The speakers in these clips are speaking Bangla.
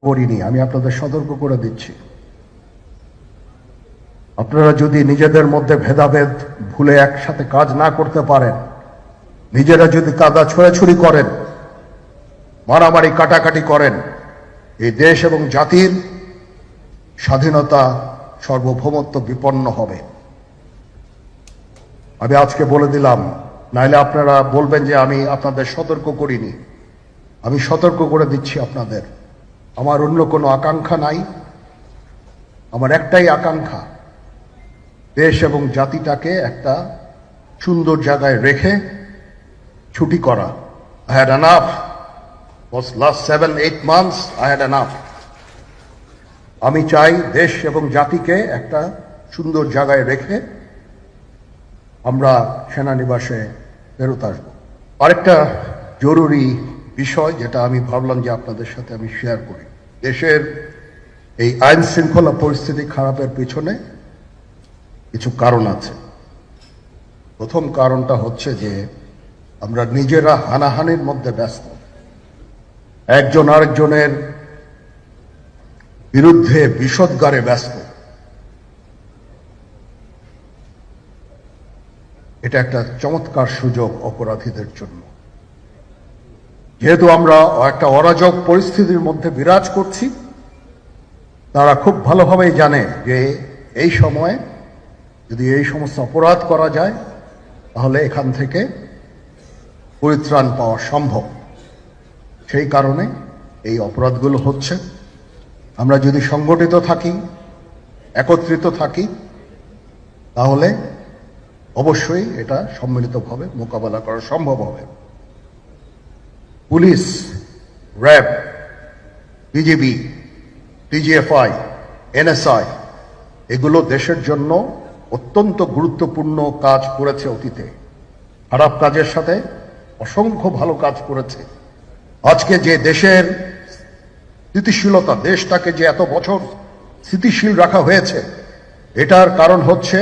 করিনি। আমি আপনাদের সতর্ক করে দিচ্ছি, আপনারা যদি নিজেদের মধ্যে ভেদাভেদ ভুলে একসাথে কাজ না করতে পারেন, নিজেরা যদি কাদা ছোড়াছুড়ি করেন, মারামারি কাটাকাটি করেন, এই দেশ এবং জাতির স্বাধীনতা সার্বভৌমত্ব বিপন্ন হবে। আমি আজকে বলে দিলাম, নাইলে আপনারা বলবেন যে আমি আপনাদের সতর্ক করিনি। আমি সতর্ক করে দিচ্ছি আপনাদের। আমার অন্য কোনো আকাঙ্ক্ষা নাই, আমার একটাই আকাঙ্ক্ষা, দেশ এবং জাতিটাকে একটা সুন্দর জায়গায় রেখে ছুটি করা। I had enough. Was last 7-8 months I had enough. আমি চাই দেশ এবং জাতিকে একটা সুন্দর জায়গায় রেখে আমরা সেনানিবাসে ফেরত আসব। আরেকটা জরুরি বিষয় যেটা আমি ভাবলাম যে আপনাদের সাথে আমি শেয়ার করি, দেশের এই আইন শৃঙ্খলা পরিস্থিতি খারাপের পিছনে কিছু কারণ আছে। প্রথম কারণটা হচ্ছে যে আমরা নিজেরা হানাহানির মধ্যে ব্যস্ত, একজন আরেকজনের বিরুদ্ধে বিষোদ্গারে ব্যস্ত। এটা একটা চমৎকার সুযোগ অপরাধীদের জন্য। যেহেতু আমরা একটা অরাজক পরিস্থিতির মধ্যে বিরাজ করছি, তারা খুব ভালোভাবেই জানে যে এই সময়ে যদি এই সমস্ত অপরাধ করা যায় তাহলে এখান থেকে পরিত্রাণ পাওয়া সম্ভব। সেই কারণে এই অপরাধগুলো হচ্ছে। আমরা যদি সংগঠিত থাকি, একত্রিত থাকি, তাহলে অবশ্যই এটা সম্মিলিতভাবে মোকাবেলা করা সম্ভব হবে। Police, RAB, BGB, DGFI, NSI এগুলো দেশের জন্য অত্যন্ত গুরুত্বপূর্ণ কাজ করেছে অতীতে। খারাপ কাজের সাথে অসংখ্য ভালো কাজ করেছে। আজকে যে দেশের স্থিতিশীলতা, দেশটাকে যে এত বছর স্থিতিশীল রাখা হয়েছে, এটার কারণ হচ্ছে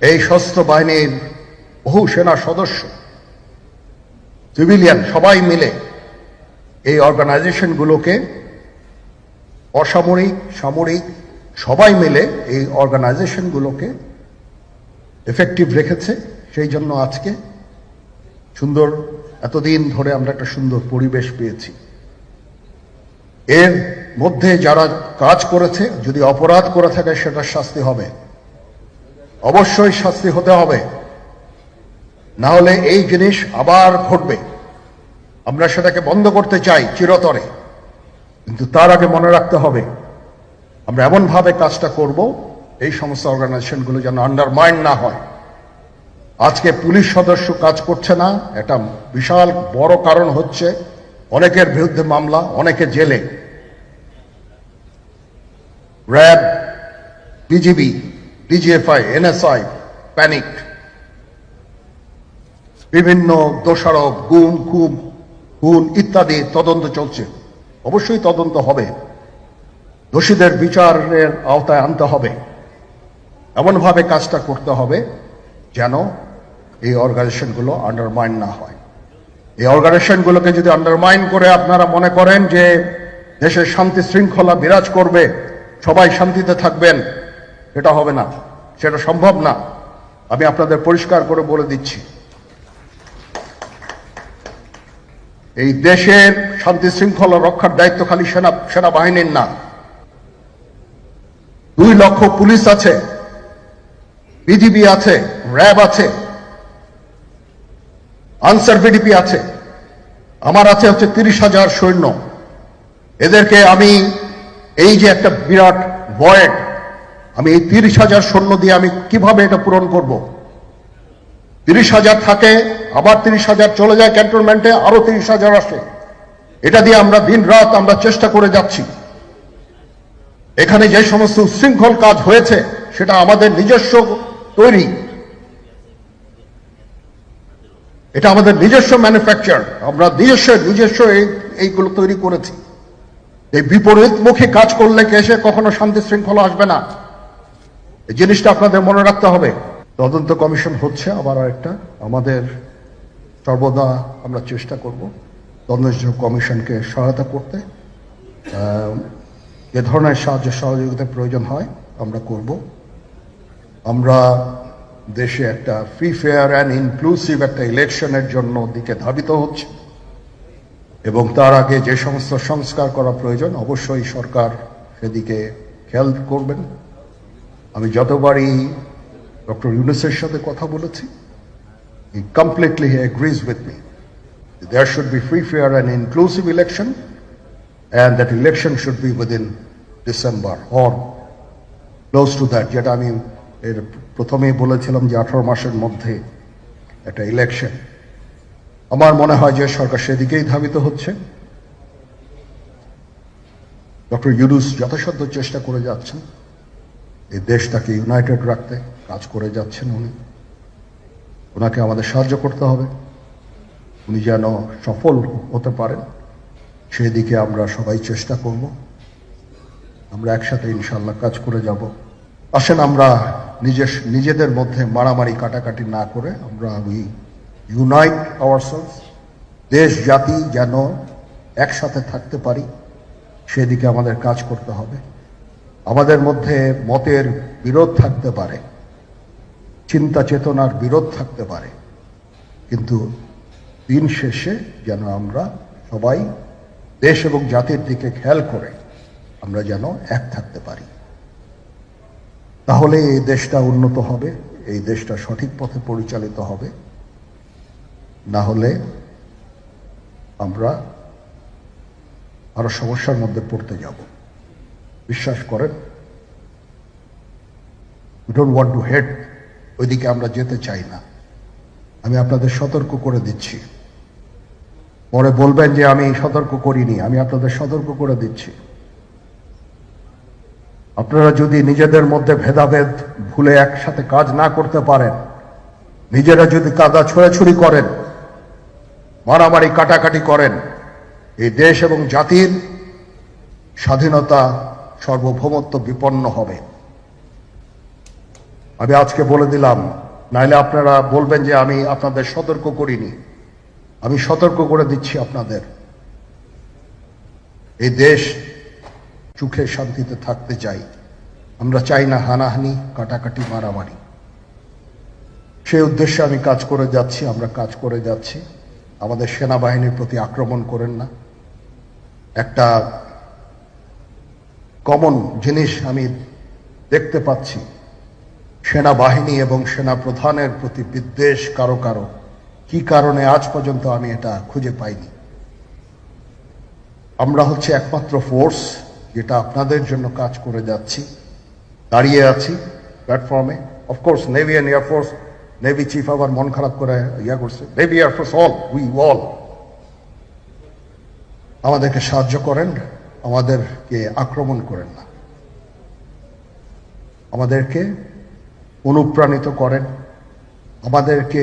এই সশস্ত্র বাহিনীর বহু সেনা সদস্য, সিভিলিয়ান সবাই মিলে এই অর্গানাইজেশনগুলোকে, অসামরিক সামরিক সবাই মিলে এই অর্গানাইজেশনগুলোকে এফেক্টিভ রেখেছে। সেই জন্য আজকে সুন্দর, এতদিন ধরে আমরা একটা সুন্দর পরিবেশ পেয়েছি। এর মধ্যে যারা কাজ করেছে, যদি অপরাধ করে থাকে সেটার শাস্তি হবে, অবশ্যই শাস্তি হতে হবে, না হলে এই জিনিস আবার ঘটবে। আমরা সেটাকে বন্ধ করতে চাই চিরতরে, কিন্তু তার আগে মনে রাখতে হবে আমরা এমনভাবে কাজটা করব এই সমস্ত অর্গানাইজেশনগুলো যেন আন্ডারমাইন না হয়। আজকে পুলিশ সদস্য কাজ করছে না, এটা বিশাল বড় কারণ হচ্ছে অনেকের বিরুদ্ধে মামলা, অনেকে জেলে। RAB, BGB, DGFI, NSI panic, বিভিন্ন দোষারোপ, খুন ইত্যাদি তদন্ত চলছে। অবশ্যই তদন্ত হবে, দোষীদের বিচারের আওতায় আনতে হবে। এমনভাবে কাজটা করতে হবে যেন এই অর্গানাইজেশনগুলো আন্ডারমাইন না হয়। এই অর্গানাইজেশনগুলোকে যদি আন্ডারমাইন করে আপনারা মনে করেন যে দেশের শান্তি শৃঙ্খলা বিরাজ করবে, সবাই শান্তিতে থাকবেন, সেটা হবে না, সেটা সম্ভব না। আমি আপনাদের পরিষ্কার করে বলে দিচ্ছি, এই দেশের শান্তি শৃঙ্খলা রক্ষার দায়িত্ব খালি সেনাবাহিনীর না। 2 লক্ষ পুলিশ আছে, বিজিবি আছে, র্যাব আছে, আনসার বিডিপি আছে, আমার আছে হচ্ছে 30,000 সৈন্য। এদেরকে আমি এই যে একটা বিরাট ভয়েড, আমি এই 30,000 সৈন্য দিয়ে আমি কিভাবে এটা পূরণ করব? 30,000 থাকে, আবার 30,000 চলে যায় ক্যান্টনমেন্টে, আরো 30,000 আসে। এটা দিয়ে আমরা দিন রাত আমরা চেষ্টা করে যাচ্ছি। এখানে যে সমস্ত উচ্ছৃঙ্খল কাজ হয়েছে সেটা আমাদের নিজস্ব তৈরি, এটা আমাদের নিজস্ব ম্যানুফ্যাকচার, আমরা নিজস্ব এইগুলো তৈরি করেছি। এই বিপরীতমুখী কাজ করলে কেসে কখনো শান্তি শৃঙ্খলা আসবে না, এই জিনিসটা আপনাদের মনে রাখতে হবে। তদন্ত কমিশন হচ্ছে আবার আরেকটা, আমাদের সর্বদা আমরা চেষ্টা করব তদন্ত কমিশনকে সহায়তা করতে। যে ধরনের সাহায্য সহযোগিতার প্রয়োজন হয় আমরা করব। আমরা দেশে একটা ফ্রি ফেয়ার অ্যান্ড ইনক্লুসিভ একটা ইলেকশনের জন্য দিকে ধাবিত হচ্ছে এবং তার আগে যে সমস্ত সংস্কার করা প্রয়োজন অবশ্যই সরকার সেদিকে খেয়াল করবেন। আমি যতবারই ডক্টর ইউনূসের সাথে কথা বলেছি, he completely agrees with me. There should be free, fair and inclusive election, and that election should be within December or close to that. যেটা আমি এর প্রথমেই বলেছিলাম যে 18 মাসের মধ্যে একটা ইলেকশন। আমার মনে হয় যে সরকার সেদিকেই ধাবিত হচ্ছে। ডক্টর ইউনূস যথাসাধ্য চেষ্টা করে যাচ্ছেন এই দেশটাকে ইউনাইটেড রাখতে, কাজ করে যাচ্ছেন উনি। ওনাকে আমাদের সাহায্য করতে হবে, উনি যেন সফল হতে পারেন সেদিকে আমরা সবাই চেষ্টা করব। আমরা একসাথে ইনশাল্লাহ কাজ করে যাব। আসেন আমরা নিজেদের মধ্যে মারামারি কাটাকাটি না করে আমরা ইউনাইট আওয়ারসেলস, দেশ জাতি যেন একসাথে থাকতে পারি সেদিকে আমাদের কাজ করতে হবে। আমাদের মধ্যে মতের বিরোধ থাকতে পারে, চিন্তা চেতনার বিরোধ থাকতে পারে, কিন্তু দিন শেষে যেন আমরা সবাই দেশ এবং জাতির দিকে খেয়াল করে আমরা যেন এক থাকতে পারি। তাহলে এই দেশটা উন্নত হবে, এই দেশটা সঠিক পথে পরিচালিত হবে। না হলে আমরা আরো সমস্যার মধ্যে পড়তে যাব। বিশ্বাস করেন, we don't want to head ওইদিকে আমরা যেতে চাই না। আমি আপনাদের সতর্ক করে দিচ্ছি, পরে বলবেন যে আমি সতর্ক করিনি। আমি আপনাদের সতর্ক করে দিচ্ছি, আপনারা যদি নিজেদের মধ্যে ভেদাভেদ ভুলে একসাথে কাজ না করতে পারেন, নিজেরা যদি কাদা ছোড়াছুড়ি করেন, মারামারি কাটাকাটি করেন, এই দেশ এবং জাতির স্বাধীনতা সার্বভৌমত্ব বিপন্ন হবে। আমি আজকে বলে দিলাম, নাইলে আপনারা বলবেন যে আমি আপনাদের সতর্ক করিনি। আমি সতর্ক করে দিচ্ছি আপনাদের। এই দেশ সুখে শান্তিতে থাকতে চাই, আমরা চাই না হানাহানি কাটাকাটি মারামারি। সেই উদ্দেশ্যে আমি কাজ করে যাচ্ছি, আমরা কাজ করে যাচ্ছি। আমাদের সেনাবাহিনীর প্রতি আক্রমণ করেন না। একটা কমন জিনিস আমি দেখতে পাচ্ছি, সেনাবাহিনী এবং সেনা প্রধানের প্রতি বিদ্বেষ কারো কারো। কি কারণে আজ পর্যন্ত আমি এটা খুঁজে পাইনি। আমরা হচ্ছে একমাত্র ফোর্স যেটা আপনাদের জন্য কাজ করে যাচ্ছি, দাঁড়িয়ে আছি প্ল্যাটফর্মে। Of course navy and air force, navy chief আবার মন খারাপ করে করছে, navy air force all, we all আমাদেরকে সাহায্য করেন, আমাদেরকে আক্রমণ করেন না, আমাদেরকে অনুপ্রাণিত করেন, আমাদেরকে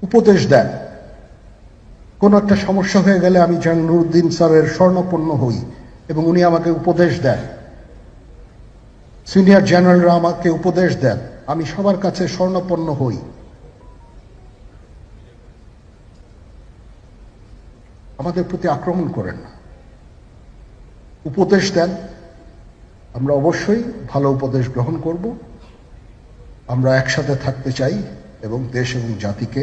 উপদেশ দেন। কোনো একটা সমস্যা হয়ে গেলে আমি যেন নুরুদ্দিন স্যারের স্বর্ণপন্ন হই এবং উনি আমাকে উপদেশ দেন, সিনিয়র জেনারেলরা আমাকে উপদেশ দেন, আমি সবার কাছে স্বর্ণপন্ন হই। আমাদের প্রতি আক্রমণ করেন না, উপদেশ দেন। আমরা অবশ্যই ভালো উপদেশ গ্রহণ করব। আমরা একসাথে থাকতে চাই এবং দেশ এবং জাতিকে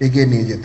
এগিয়ে নিয়ে যেতে